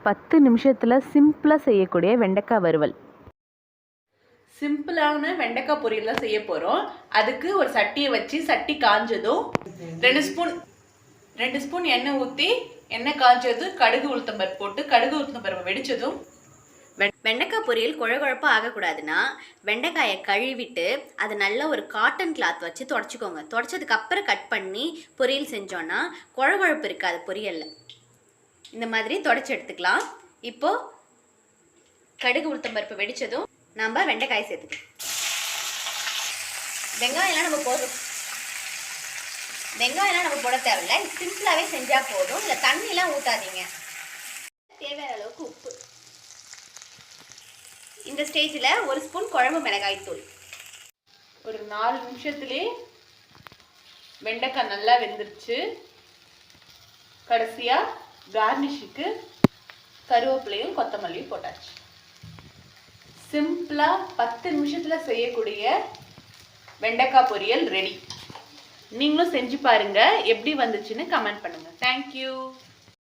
10 நிமிஷத்தில் சிம்பிளாக செய்யக்கூடிய வெண்டைக்காய் வறுவல். சிம்பிளான வெண்டைக்காய் பொரியல் தான் செய்ய போகிறோம். அதுக்கு ஒரு சட்டியை வச்சு சட்டி காஞ்சதும் 2 ஸ்பூன் எண்ணெய் ஊற்றி எண்ணெய் காஞ்சதும் கடுகு உளுத்தம்பருப்பு போட்டு கடுகு உளுத்தம்பருப்பு வெடித்ததும் வெண்டைக்காய் பொரியல் குழகுழப்பாக ஆகக்கூடாதுன்னா வெண்டைக்காயை கழுவிட்டு அதை நல்லா ஒரு காட்டன் கிளாத் வச்சு தொடச்சிக்கோங்க. தொடச்சதுக்கு அப்புறம் கட் பண்ணி பொரியல் செஞ்சோன்னா குழகுழப்பு இருக்காது பொரியலில். இந்த மாதிரி தொடச்சி எடுத்துக்கலாம். இப்போது கடுகு உளுத்தம்பருப்பு வெடித்ததும் நம்ம வெண்டைக்காயை சேர்த்துக்கலாம். வெங்காயம்லாம் நம்ம போட தேவையில்லை. சிம்பிளாகவே செஞ்சால் போதும். இல்லை தண்ணிலாம் ஊற்றாதீங்க. தேவையான அளவுக்கு உப்பு. இந்த ஸ்டேஜில் 1 ஸ்பூன் குழம்பு மிளகாய் தூள். ஒரு 4 நிமிஷத்துலேயே வெண்டைக்காய் நல்லா வெந்துருச்சு. கடைசியாக கார்னிஷுக்கு கருவேப்பிலையும் கொத்தமல்லியும் போட்டாச்சு. சிம்பிளாக 10 நிமிஷத்தில் செய்யக்கூடிய வெண்டைக்காய் பொரியல் ரெடி. நீங்களும் செஞ்சு பாருங்கள். எப்படி வந்துச்சுன்னு கமெண்ட் பண்ணுங்கள். தேங்க்யூ.